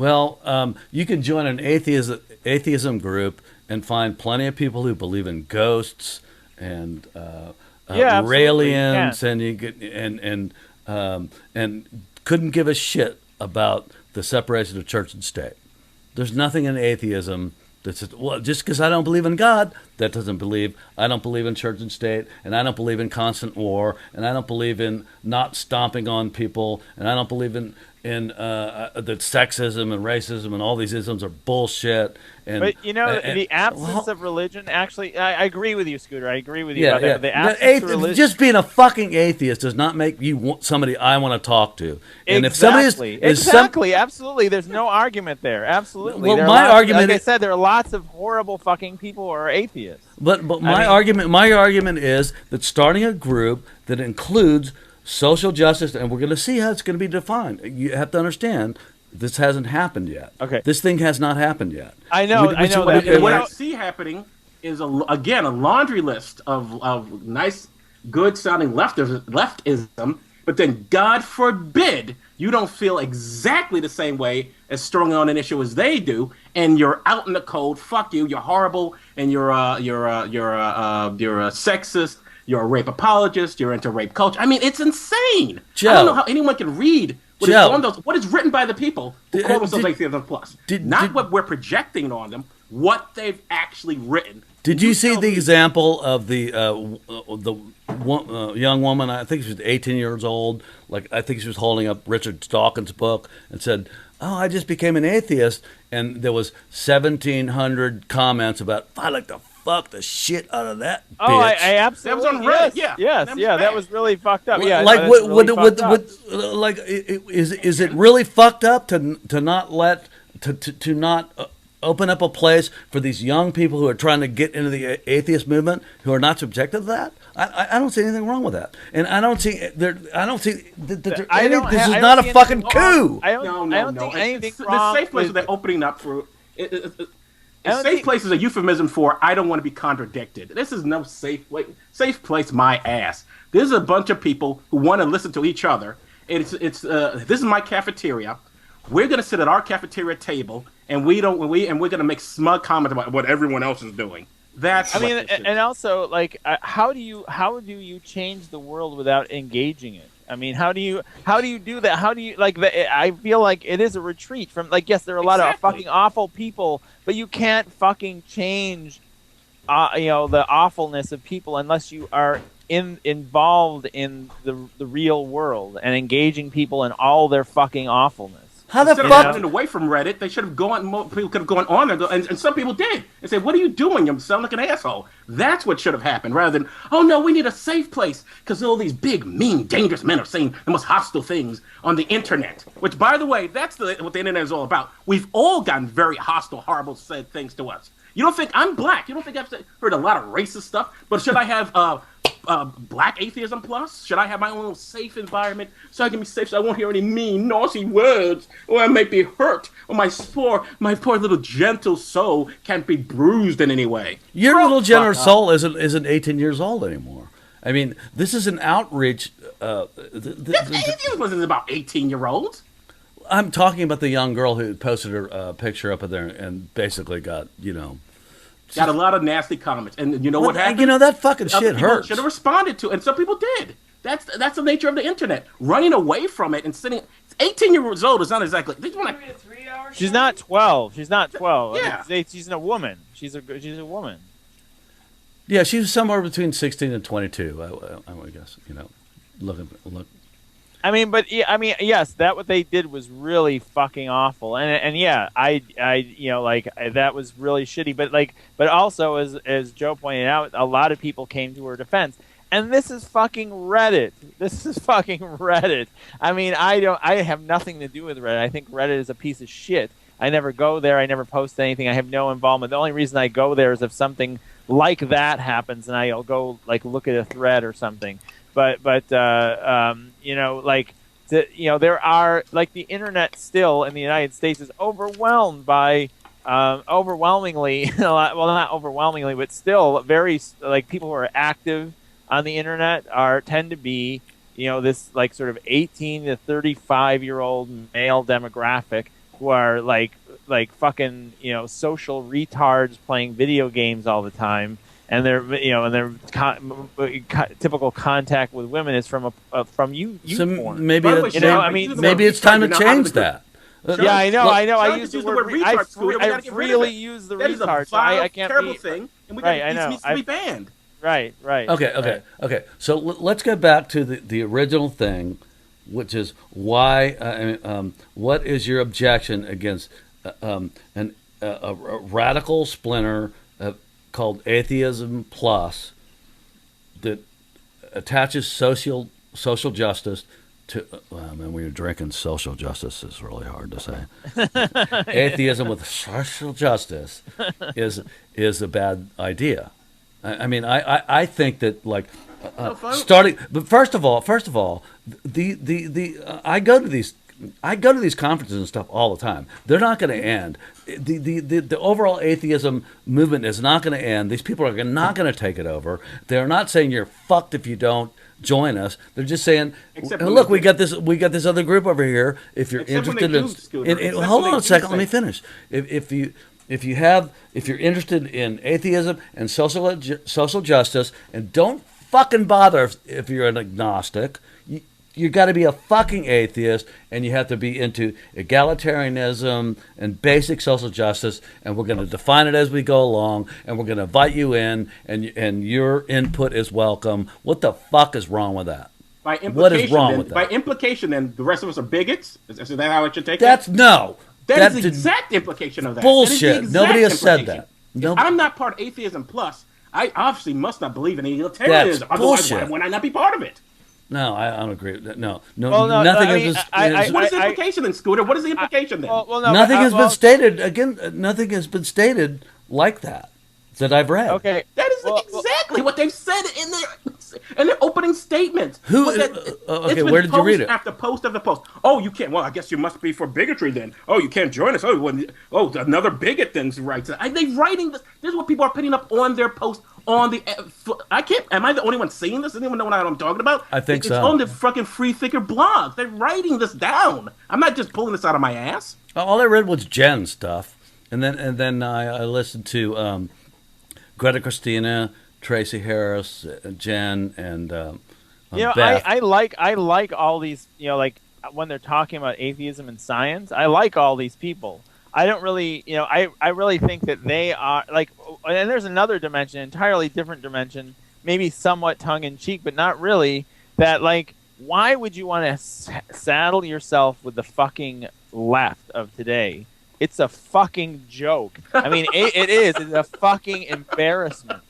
Well, you can join an atheism group and find plenty of people who believe in ghosts and Yeah, absolutely. You can. aliens, and and couldn't give a shit about the separation of church and state. There's nothing in atheism that says, well, just because I don't believe in God, that doesn't believe I don't believe in church and state, and I don't believe in constant war, and I don't believe in not stomping on people, and I don't believe in that sexism and racism and all these isms are bullshit. But the absence well, of religion. Actually, I agree with you, Scooter. I agree with you yeah, about yeah. that. The absence of religion. Just being a fucking atheist does not make you somebody I want to talk to. And if somebody exactly, absolutely. There's no argument there. Absolutely. Well, there my argument, like I said, there are lots of horrible fucking people who are atheists. But my argument is that starting a group that includes social justice, and we're going to see how it's going to be defined. You have to understand, this hasn't happened yet. Okay. This thing has not happened yet. I know that. And what I see happening is, again, a laundry list of nice, good-sounding leftism, but then, God forbid, you don't feel exactly the same way as strong on an issue as they do, and you're out in the cold. Fuck you. You're horrible, and you're a sexist. You're a rape apologist. You're into rape culture. I mean, it's insane. Joe, I don't know how anyone can read what is written by the people who call themselves Atheism Plus. Not what we're projecting on them, what they've actually written. Did you see the example of the young woman? I think she was 18 years old. I think she was holding up Richard Dawkins' book and said, "Oh, I just became an atheist," and there was 1,700 comments about, "I like to fuck the shit out of that bitch." Oh, I absolutely. That was on Reddit. Yes, that was really fucked up. Yeah, like is is it really fucked up to not let to not open up a place for these young people who are trying to get into the atheist movement who are not subjected to that? I don't see anything wrong with that, and I don't see this is not a fucking coup. I don't think anything The wrong. safe places they're opening up for. Safe place is a euphemism for I don't want to be contradicted. This is no safe place, my ass. There's a bunch of people who want to listen to each other. This is my cafeteria. We're gonna sit at our cafeteria table, and we're gonna make smug comments about what everyone else is doing. And also, how do you change the world without engaging it? I mean, how do you do that? How do you I feel like it is a retreat from yes, there are a lot of fucking awful people, but you can't fucking change the awfulness of people unless you are involved in the real world and engaging people in all their fucking awfulness. How the Instead fuck? of running away from Reddit, they should have gone. People could have gone on there, and some people did, and said, "What are you doing? You sound like an asshole." That's what should have happened, rather than, "Oh no, we need a safe place because all these big, mean, dangerous men are saying the most hostile things on the internet." Which, by the way, that's what the internet is all about. We've all gotten very hostile, horrible said things to us. You don't think I'm black? You don't think I've heard a lot of racist stuff? But should I have Black Atheism Plus? Should I have my own little safe environment so I can be safe, so I won't hear any mean, naughty words, or I may be hurt, or my poor little gentle soul can't be bruised in any way? Your little gentle soul isn't 18 years old anymore. I mean, this is an outreach. Atheism wasn't about 18-year-olds. I'm talking about the young girl who posted her picture up there and basically got Got a lot of nasty comments, and you know what happened? That fucking shit hurts. Should have responded to, and some people did. That's the nature of the internet. Running away from it and sitting. 18 years old is not exactly. She's not 12. She's not 12. Yeah. She's a woman. She's a woman. Yeah, she was somewhere between 16 and 22. I would guess. Look. Yes, what they did was really fucking awful, and yeah, that was really shitty. But also, as Joe pointed out, a lot of people came to her defense, and this is fucking Reddit. I mean, I have nothing to do with Reddit. I think Reddit is a piece of shit. I never go there. I never post anything. I have no involvement. The only reason I go there is if something like that happens, and I'll go look at a thread or something. But there are the internet still in the United States is overwhelmed by overwhelmingly well, not overwhelmingly, but still very people who are active on the internet tend to be this sort of 18 to 35-year-old male demographic who are like fucking social retards playing video games all the time, and their typical contact with women is from you porn. Maybe By the way, maybe it's time to change that. Yeah, I know. I use the word retard. I freely use the retard. That is a vile, I can't terrible be, thing, and it needs to be banned. Right. Okay. So let's get back to the original thing, which is why. What is your objection against a radical splinter called Atheism Plus that attaches social justice to? When you're drinking, social justice is really hard to say. Atheism with social justice is a bad idea. I think that starting. But first of all, I go to these conferences and stuff all the time. They're not going to end. The overall atheism movement is not going to end. These people are not going to take it over. They're not saying you're fucked if you don't join us. They're just saying, look, we got this other group over here. If you're interested in hold on a second, let me finish. If you're interested in atheism and social justice, and don't fucking bother if you're an agnostic. You got to be a fucking atheist, and you have to be into egalitarianism and basic social justice, and we're going to define it as we go along, and we're going to invite you in, and your input is welcome. What the fuck is wrong with that? What is wrong with that? By implication, then, the rest of us are bigots? Is that how it should take it? That's no. That's the exact implication of that. Bullshit. Nobody has said that. If I'm not part of Atheism Plus, I obviously must not believe in egalitarianism. Otherwise, why would I not be part of it? No, I don't agree with that. No, nothing what is the implication then, Scooter? What is the implication then? Nothing has been stated. Again, nothing has been stated like that I've read. Okay, that is exactly what they've said in their opening statement. Okay, where did you read it? After post after post. Oh, you can't. Well, I guess you must be for bigotry then. Oh, you can't join us. Oh, another bigot then writes it. They're writing this. This is what people are putting up on their post. On the, I can't. Am I the only one seeing this? Does anyone know what I'm talking about? I think so. It's on the fucking Free Thinker blog. They're writing this down. I'm not just pulling this out of my ass. All I read was Jen stuff, and then I listened to Greta Christina, Tracy Harris, Jen, and Beth. I like all these. When they're talking about atheism and science, I like all these people. I don't really, I really think that they are and there's another dimension, entirely different dimension, maybe somewhat tongue-in-cheek, but not really, that, why would you want to saddle yourself with the fucking left of today? It's a fucking joke. I mean, it is. It's a fucking embarrassment.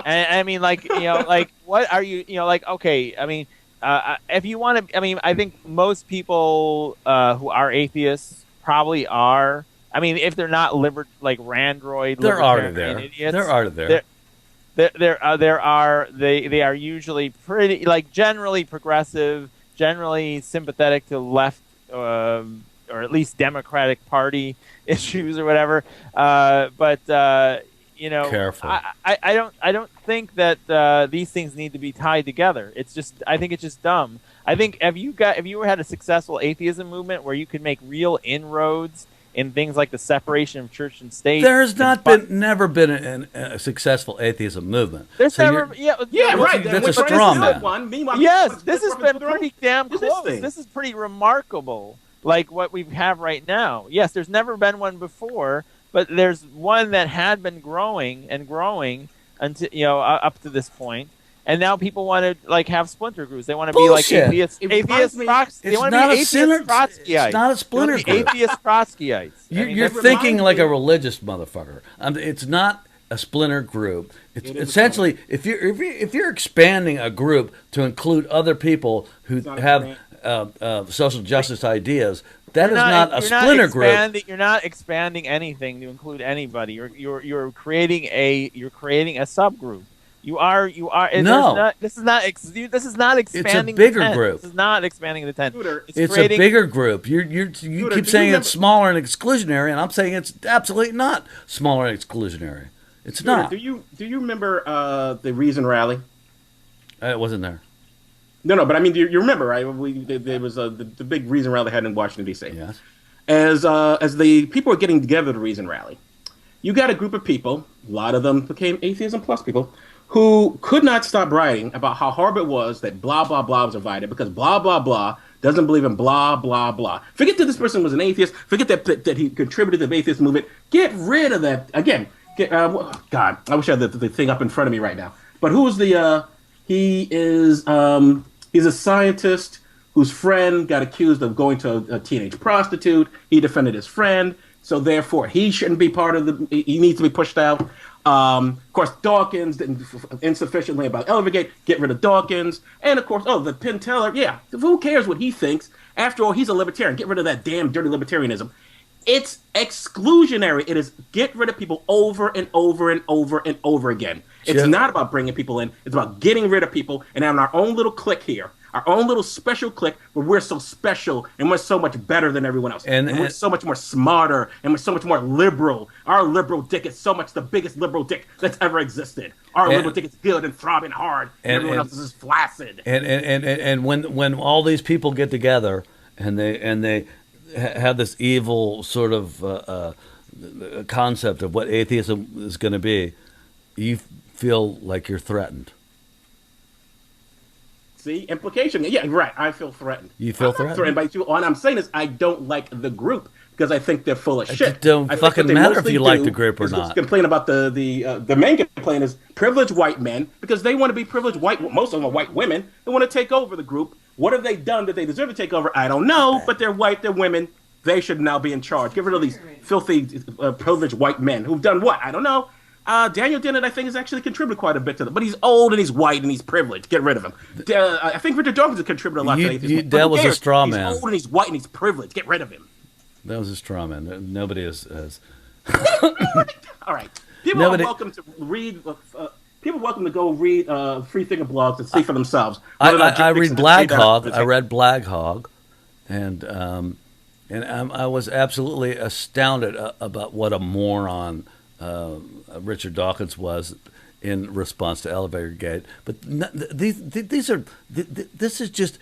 And I mean, what are you, okay, I mean, if you want to, I mean, I think most people who are atheists probably are. I mean, if they're not Randroid, they're already there. Idiots, they're already there. They are usually pretty generally progressive, generally sympathetic to left or at least Democratic Party issues or whatever. Careful. I don't think that these things need to be tied together. I think it's just dumb. I think if you had a successful atheism movement where you could make real inroads in things like the separation of church and state. There has never been a successful atheism movement. There's right. That's a straw man. Yes, this has been pretty damn close. This is pretty remarkable, like what we have right now. Yes, there's never been one before, but there's one that had been growing until up to this point. And now people want to have splinter groups. They want to be like atheist Trotskyites. They want to be atheist Trotskyites. It's not a splinter group. Atheist Trotskyites. You're thinking like a religious motherfucker. It's not a splinter group. It's essentially if you're expanding a group to include other people who have social justice ideas, that is not a splinter group. You're not expanding anything to include anybody. You're creating a subgroup. You are. No. This is not expanding. It's a bigger group. This is not expanding the tent. It's a bigger group. You keep saying it's smaller and exclusionary, and I'm saying it's absolutely not smaller and exclusionary. It's not. Do you remember the Reason Rally? It wasn't there. No, but I mean, do you remember, right? There was the big Reason Rally they had in Washington D.C. Yes. as the people are getting together to Reason Rally, you got a group of people, a lot of them became Atheism Plus people, who could not stop writing about how horrible it was that blah, blah, blah was invited because blah, blah, blah doesn't believe in blah, blah, blah. Forget that this person was an atheist. Forget that he contributed to the atheist movement. Get rid of that. Again, God, I wish I had the thing up in front of me right now. But who is he's a scientist whose friend got accused of going to a teenage prostitute. He defended his friend. So therefore, he shouldn't be part of he needs to be pushed out. Of course, Dawkins didn't insufficiently about Elvergate. Get rid of Dawkins. And of course, the Penn Teller. Yeah, who cares what he thinks? After all, he's a libertarian. Get rid of that damn dirty libertarianism. It's exclusionary. It is get rid of people over and over and over and over again. It's not about bringing people in. It's about getting rid of people and having our own little clique here. Our own little special clique where we're so special and we're so much better than everyone else. And we're so much more smarter and we're so much more liberal. Our liberal dick is so much the biggest liberal dick that's ever existed. Our liberal dick is good and throbbing hard. And everyone else is flaccid. And when all these people get together and they have this evil sort of concept of what atheism is going to be, you feel like you're threatened. See, implication. Yeah, right. I feel threatened. You feel threatened by you. All I'm saying is I don't like the group because I think they're full of shit. It don't fucking matter if you like the group or not. Complain about the main complaint is privileged white men because they want to be privileged white. Most of them are white women. They want to take over the group. What have they done that they deserve to take over? I don't know, but they're white. They're women. They should now be in charge. Get rid of these filthy privileged white men who've done what? I don't know. Daniel Dennett, I think, has actually contributed quite a bit to them. But he's old and he's white and he's privileged. Get rid of him. I think Richard Dawkins has contributed a lot to atheism. That was a straw man. He's old and he's white and he's privileged. Get rid of him. That was a straw man. Nobody has... All right. People are welcome to read... people are welcome to go read free thinker blogs and see for themselves. I read Black Hog. I read Black Hog. And I was absolutely astounded about what a moron... Richard Dawkins was in response to Elevator Gate, but this is just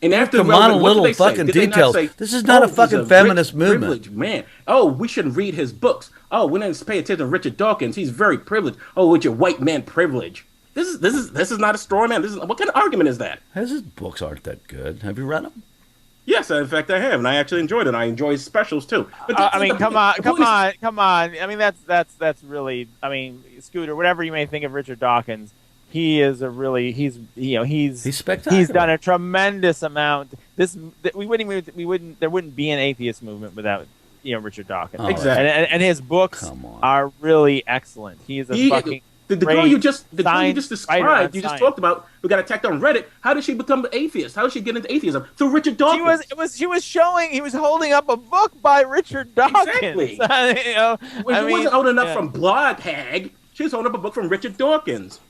and after little fucking details. This is not a fucking feminist movement, man. Oh, we shouldn't read his books. Oh, we didn't pay attention to Richard Dawkins. He's very privileged. Oh, with your white man privilege. This is not a straw man. What kind of argument is that? His books aren't that good. Have you read them? Yes, in fact, I have, and I actually enjoyed it. I enjoy his specials too. But come on. I mean, that's really. I mean, Scooter, whatever you may think of Richard Dawkins, he is a really he's spectacular. He's done a tremendous amount. There wouldn't be an atheist movement without Richard Dawkins. Exactly, and his books are really excellent. The girl you just described, you just talked about, who got attacked on Reddit. How did she become an atheist? How did she get into atheism? Through Richard Dawkins. He was holding up a book by Richard Dawkins. Exactly. When she wasn't old enough from Blog Hag, she was holding up a book from Richard Dawkins.